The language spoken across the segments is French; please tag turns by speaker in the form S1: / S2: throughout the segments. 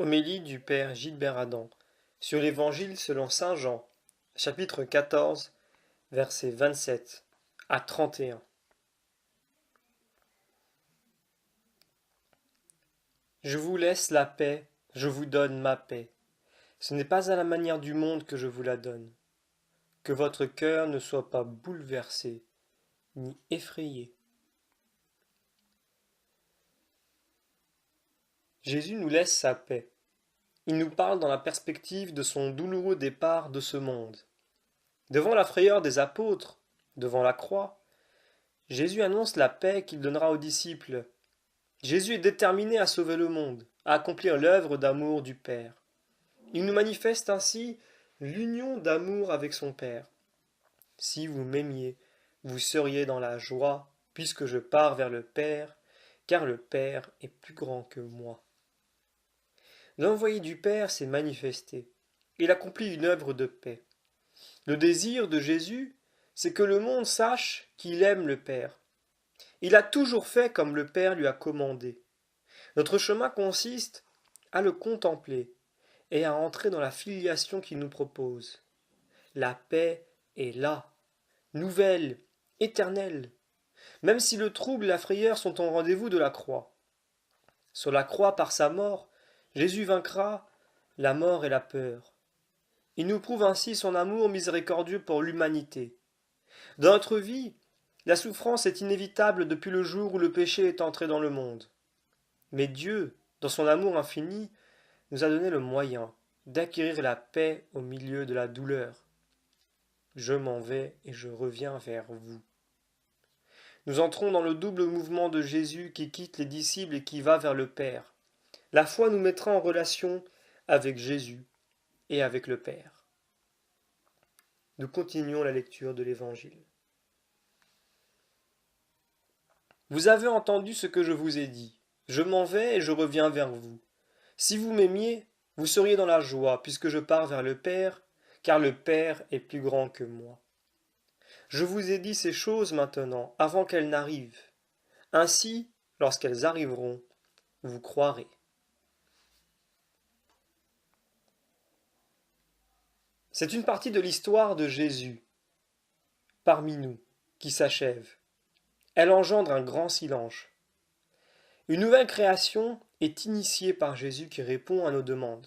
S1: Homélie du Père Gilbert Adam sur l'Évangile selon saint Jean, chapitre 14, versets 27 à 31. Je vous laisse la paix, je vous donne ma paix. Ce n'est pas à la manière du monde que je vous la donne. Que votre cœur ne soit pas bouleversé, ni effrayé. Jésus nous laisse sa paix. Il nous parle dans la perspective de son douloureux départ de ce monde. Devant la frayeur des apôtres, devant la croix, Jésus annonce la paix qu'il donnera aux disciples. Jésus est déterminé à sauver le monde, à accomplir l'œuvre d'amour du Père. Il nous manifeste ainsi l'union d'amour avec son Père. Si vous m'aimiez, vous seriez dans la joie, puisque je pars vers le Père, car le Père est plus grand que moi. L'envoyé du Père s'est manifesté. Il accomplit une œuvre de paix. Le désir de Jésus, c'est que le monde sache qu'il aime le Père. Il a toujours fait comme le Père lui a commandé. Notre chemin consiste à le contempler et à entrer dans la filiation qu'il nous propose. La paix est là, nouvelle, éternelle, même si le trouble et la frayeur sont au rendez-vous de la croix. Sur la croix, par sa mort, Jésus vaincra la mort et la peur. Il nous prouve ainsi son amour miséricordieux pour l'humanité. Dans notre vie, la souffrance est inévitable depuis le jour où le péché est entré dans le monde. Mais Dieu, dans son amour infini, nous a donné le moyen d'acquérir la paix au milieu de la douleur. Je m'en vais et je reviens vers vous. Nous entrons dans le double mouvement de Jésus qui quitte les disciples et qui va vers le Père. La foi nous mettra en relation avec Jésus et avec le Père. Nous continuons la lecture de l'Évangile. Vous avez entendu ce que je vous ai dit. Je m'en vais et je reviens vers vous. Si vous m'aimiez, vous seriez dans la joie, puisque je pars vers le Père, car le Père est plus grand que moi. Je vous ai dit ces choses maintenant, avant qu'elles n'arrivent. Ainsi, lorsqu'elles arriveront, vous croirez. C'est une partie de l'histoire de Jésus, parmi nous, qui s'achève. Elle engendre un grand silence. Une nouvelle création est initiée par Jésus qui répond à nos demandes.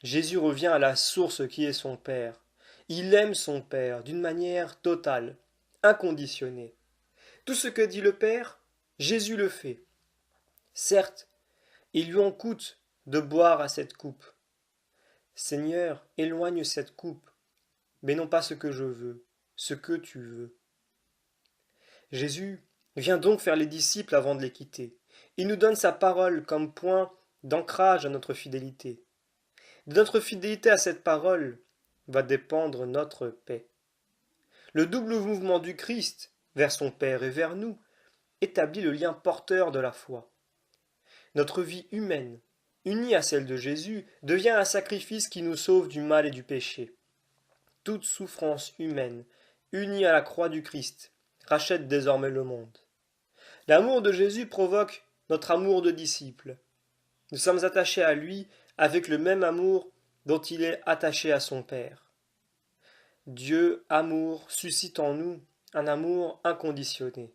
S1: Jésus revient à la source qui est son Père. Il aime son Père d'une manière totale, inconditionnée. Tout ce que dit le Père, Jésus le fait. Certes, il lui en coûte de boire à cette coupe. Seigneur, éloigne cette coupe, mais non pas ce que je veux, ce que tu veux. Jésus vient donc faire les disciples avant de les quitter. Il nous donne sa parole comme point d'ancrage à notre fidélité. De notre fidélité à cette parole va dépendre notre paix. Le double mouvement du Christ vers son Père et vers nous établit le lien porteur de la foi. Notre vie humaine, unie à celle de Jésus, devient un sacrifice qui nous sauve du mal et du péché. Toute souffrance humaine, unie à la croix du Christ, rachète désormais le monde. L'amour de Jésus provoque notre amour de disciple. Nous sommes attachés à lui avec le même amour dont il est attaché à son Père. Dieu, amour, suscite en nous un amour inconditionné.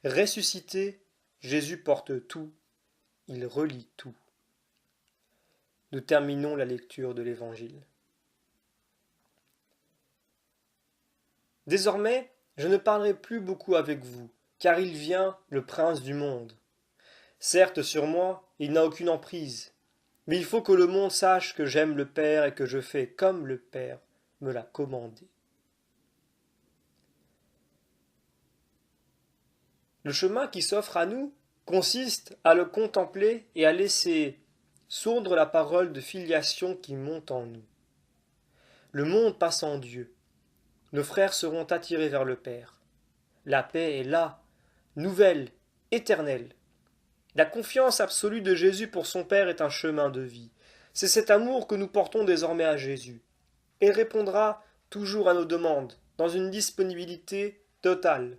S1: Ressuscité, Jésus porte tout, il relie tout. Nous terminons la lecture de l'Évangile. Désormais, je ne parlerai plus beaucoup avec vous, car il vient, le prince du monde. Certes, sur moi, il n'a aucune emprise, mais il faut que le monde sache que j'aime le Père et que je fais comme le Père me l'a commandé. Le chemin qui s'offre à nous consiste à le contempler et à laisser sourdre la parole de filiation qui monte en nous. Le monde passe en Dieu. Nos frères seront attirés vers le Père. La paix est là, nouvelle, éternelle. La confiance absolue de Jésus pour son Père est un chemin de vie. C'est cet amour que nous portons désormais à Jésus. Il répondra toujours à nos demandes, dans une disponibilité totale.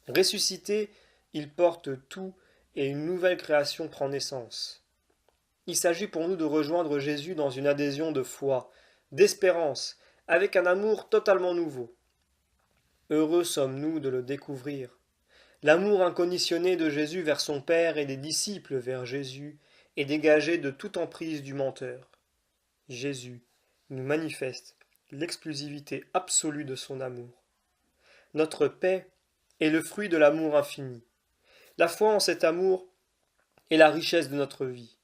S1: Ressuscité, il porte tout et une nouvelle création prend naissance. Il s'agit pour nous de rejoindre Jésus dans une adhésion de foi, d'espérance, avec un amour totalement nouveau. Heureux sommes-nous de le découvrir. L'amour inconditionné de Jésus vers son Père et des disciples vers Jésus est dégagé de toute emprise du menteur. Jésus nous manifeste l'exclusivité absolue de son amour. Notre paix est le fruit de l'amour infini. La foi en cet amour est la richesse de notre vie.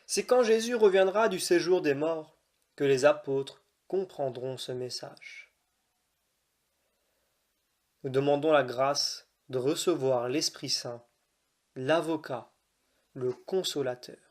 S1: C'est quand Jésus reviendra du séjour des morts que les apôtres comprendront ce message. Nous demandons la grâce de recevoir l'Esprit Saint, l'Avocat, le Consolateur.